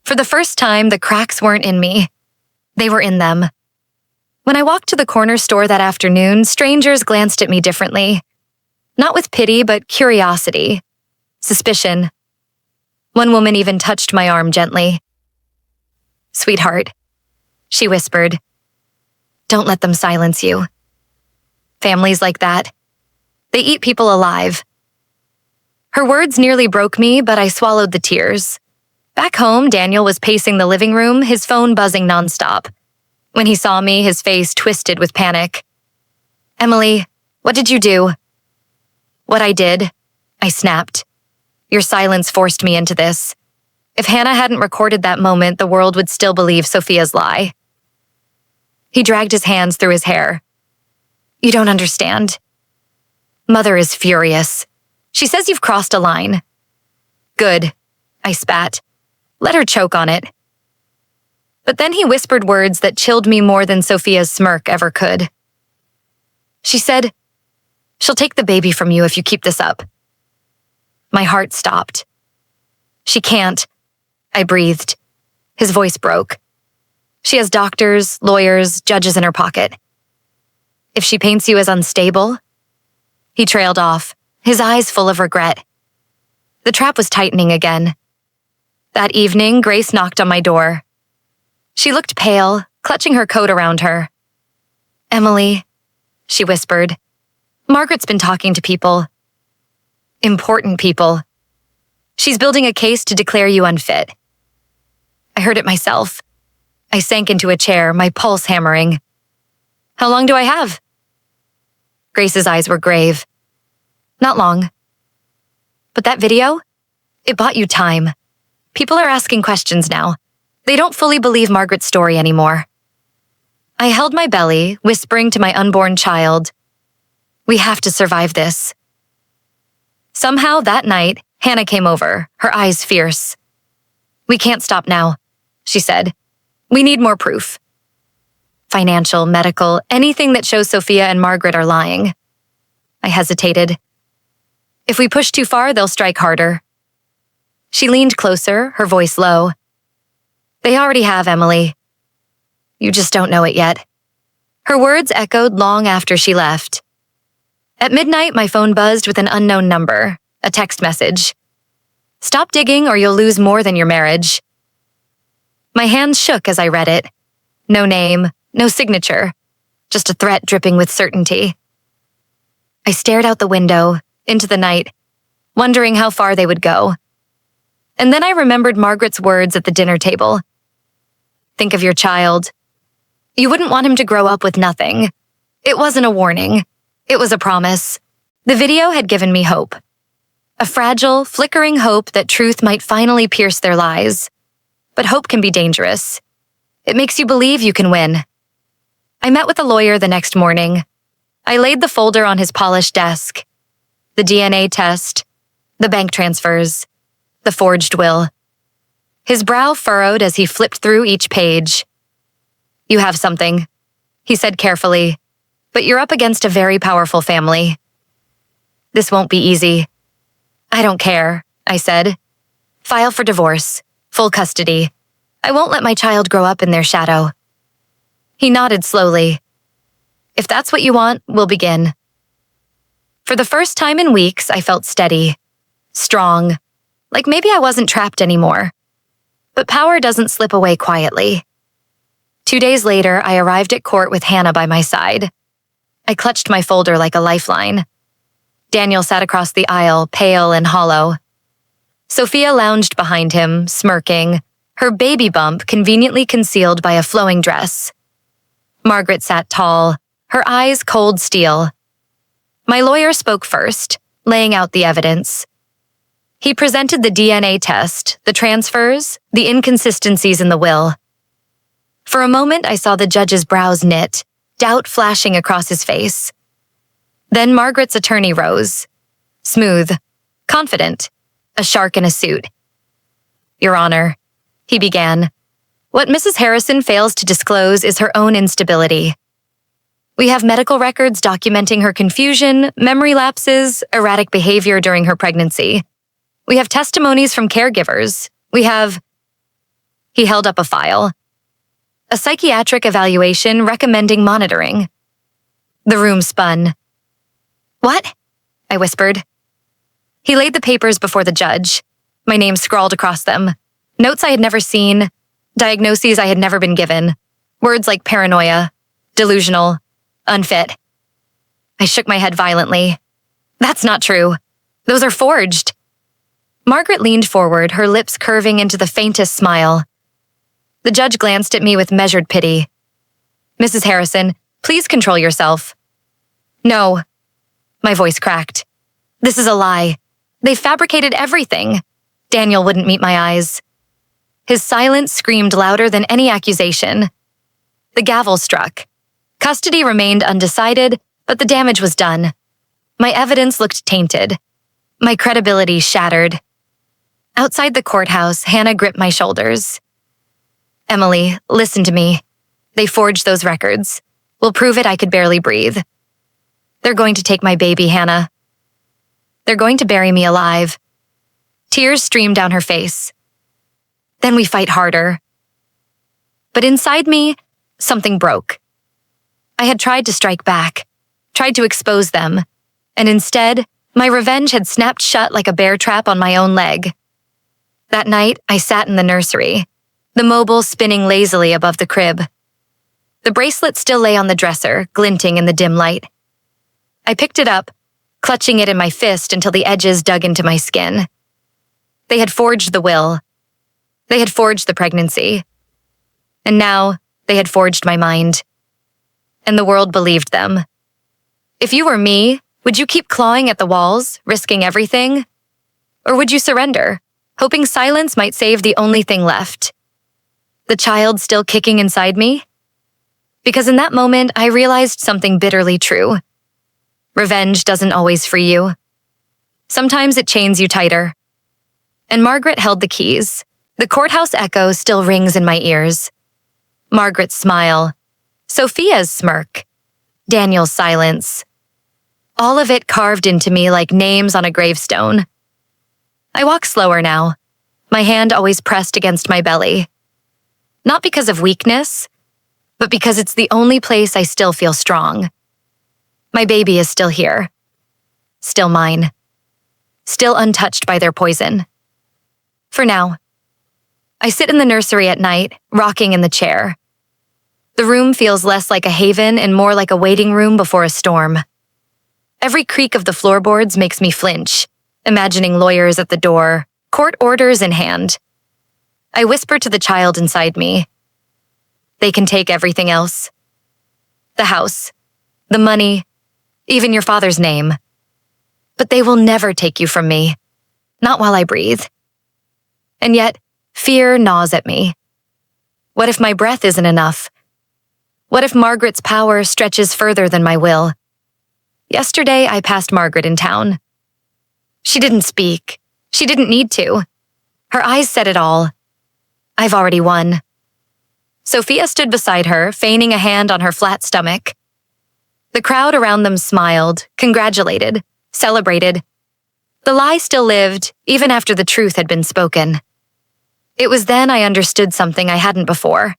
For the first time, the cracks weren't in me. They were in them. When I walked to the corner store that afternoon, strangers glanced at me differently. Not with pity, but curiosity. Suspicion. One woman even touched my arm gently. Sweetheart, she whispered. Don't let them silence you. Families like that, they eat people alive. Her words nearly broke me, but I swallowed the tears. Back home, Daniel was pacing the living room, his phone buzzing nonstop. When he saw me, his face twisted with panic. Emily, what did you do? What I did, I snapped. Your silence forced me into this. If Hannah hadn't recorded that moment, the world would still believe Sophia's lie. He dragged his hands through his hair. You don't understand. Mother is furious. She says you've crossed a line. Good, I spat. Let her choke on it. But then he whispered words that chilled me more than Sophia's smirk ever could. She said, she'll take the baby from you if you keep this up. My heart stopped. She can't, I breathed. His voice broke. She has doctors, lawyers, judges in her pocket. If she paints you as unstable? He trailed off, his eyes full of regret. The trap was tightening again. That evening, Grace knocked on my door. She looked pale, clutching her coat around her. Emily, she whispered. Margaret's been talking to people. Important people. She's building a case to declare you unfit. I heard it myself. I sank into a chair, my pulse hammering. How long do I have? Grace's eyes were grave. Not long. But that video? It bought you time. People are asking questions now. They don't fully believe Margaret's story anymore. I held my belly, whispering to my unborn child, we have to survive this. Somehow that night, Hannah came over, her eyes fierce. We can't stop now, she said. We need more proof. Financial, medical, anything that shows Sophia and Margaret are lying. I hesitated. If we push too far, they'll strike harder. She leaned closer, her voice low. They already have, Emily. You just don't know it yet. Her words echoed long after she left. At midnight, my phone buzzed with an unknown number, a text message. Stop digging or you'll lose more than your marriage. My hands shook as I read it. No name, no signature, just a threat dripping with certainty. I stared out the window, into the night, wondering how far they would go. And then I remembered Margaret's words at the dinner table. Think of your child. You wouldn't want him to grow up with nothing. It wasn't a warning. It was a promise. The video had given me hope. A fragile, flickering hope that truth might finally pierce their lies. But hope can be dangerous. It makes you believe you can win. I met with a lawyer the next morning. I laid the folder on his polished desk. The DNA test, the bank transfers, the forged will. His brow furrowed as he flipped through each page. You have something, he said carefully. but you're up against a very powerful family. This won't be easy. I don't care, I said. File for divorce, full custody. I won't let my child grow up in their shadow. He nodded slowly. If that's what you want, we'll begin. For the first time in weeks, I felt steady, strong, like maybe I wasn't trapped anymore. But power doesn't slip away quietly. 2 days later, I arrived at court with Hannah by my side. I clutched my folder like a lifeline. Daniel sat across the aisle, pale and hollow. Sophia lounged behind him, smirking, her baby bump conveniently concealed by a flowing dress. Margaret sat tall, her eyes cold steel. My lawyer spoke first, laying out the evidence. He presented the DNA test, the transfers, the inconsistencies in the will. For a moment, I saw the judge's brows knit, doubt flashing across his face. Then Margaret's attorney rose, smooth, confident, a shark in a suit. Your Honor, he began, what Mrs. Harrison fails to disclose is her own instability. We have medical records documenting her confusion, memory lapses, erratic behavior during her pregnancy. We have testimonies from caregivers. He held up a file. A psychiatric evaluation recommending monitoring. The room spun. What? I whispered. He laid the papers before the judge, my name scrawled across them. Notes I had never seen, diagnoses I had never been given, words like paranoia, delusional, unfit. I shook my head violently. That's not true. Those are forged. Margaret leaned forward, her lips curving into the faintest smile. The judge glanced at me with measured pity. Mrs. Harrison, please control yourself. No. My voice cracked. This is a lie. They fabricated everything. Daniel wouldn't meet my eyes. His silence screamed louder than any accusation. The gavel struck. Custody remained undecided, but the damage was done. My evidence looked tainted. My credibility shattered. Outside the courthouse, Hannah gripped my shoulders. Emily, listen to me. They forged those records. We'll prove it I could barely breathe. They're going to take my baby, Hannah. They're going to bury me alive. Tears streamed down her face. Then we fight harder. But inside me, something broke. I had tried to strike back, tried to expose them, and instead, my revenge had snapped shut like a bear trap on my own leg. That night, I sat in the nursery, the mobile spinning lazily above the crib. The bracelet still lay on the dresser, glinting in the dim light. I picked it up, clutching it in my fist until the edges dug into my skin. They had forged the will. They had forged the pregnancy. And now, they had forged my mind. And the world believed them. If you were me, would you keep clawing at the walls, risking everything? Or would you surrender, hoping silence might save the only thing left? The child still kicking inside me? Because in that moment, I realized something bitterly true. Revenge doesn't always free you. Sometimes it chains you tighter. And Margaret held the keys. The courthouse echo still rings in my ears. Margaret's smile. Sophia's smirk. Daniel's silence. All of it carved into me like names on a gravestone. I walk slower now, my hand always pressed against my belly. Not because of weakness, but because it's the only place I still feel strong. My baby is still here. Still mine. Still untouched by their poison. For now. I sit in the nursery at night, rocking in the chair. The room feels less like a haven and more like a waiting room before a storm. Every creak of the floorboards makes me flinch, imagining lawyers at the door, court orders in hand. I whisper to the child inside me. They can take everything else. The house, the money, even your father's name. But they will never take you from me. Not while I breathe. And yet, fear gnaws at me. What if my breath isn't enough? What if Margaret's power stretches further than my will? Yesterday, I passed Margaret in town. She didn't speak. She didn't need to. Her eyes said it all. I've already won. Sophia stood beside her, feigning a hand on her flat stomach. The crowd around them smiled, congratulated, celebrated. The lie still lived, even after the truth had been spoken. It was then I understood something I hadn't before.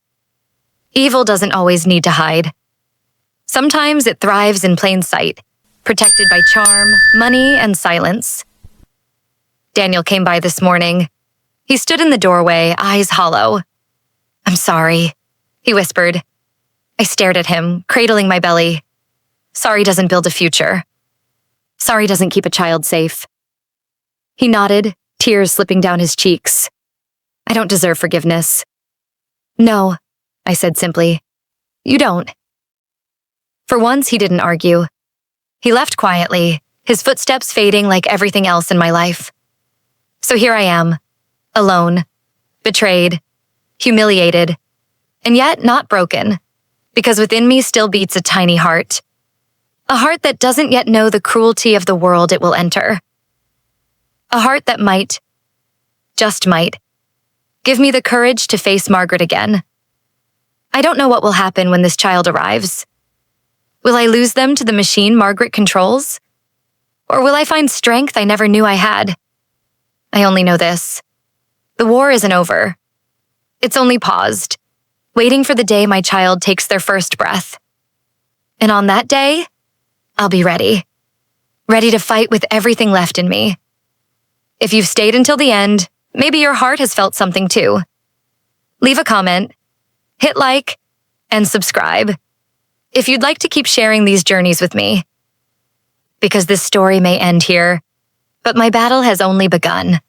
Evil doesn't always need to hide. Sometimes it thrives in plain sight, protected by charm, money, and silence. Daniel came by this morning. He stood in the doorway, eyes hollow. "I'm sorry," he whispered. I stared at him, cradling my belly. Sorry doesn't build a future. Sorry doesn't keep a child safe. He nodded, tears slipping down his cheeks. I don't deserve forgiveness. No, I said simply. You don't. For once, he didn't argue. He left quietly, his footsteps fading like everything else in my life. So here I am, alone, betrayed, humiliated, and yet not broken, because within me still beats a tiny heart. A heart that doesn't yet know the cruelty of the world it will enter. A heart that might, just might, give me the courage to face Margaret again. I don't know what will happen when this child arrives. Will I lose them to the machine Margaret controls? Or will I find strength I never knew I had? I only know this. The war isn't over. It's only paused, waiting for the day my child takes their first breath. And on that day, I'll be ready. Ready to fight with everything left in me. If you've stayed until the end, maybe your heart has felt something too. Leave a comment, hit like, and subscribe if you'd like to keep sharing these journeys with me. Because this story may end here, but my battle has only begun.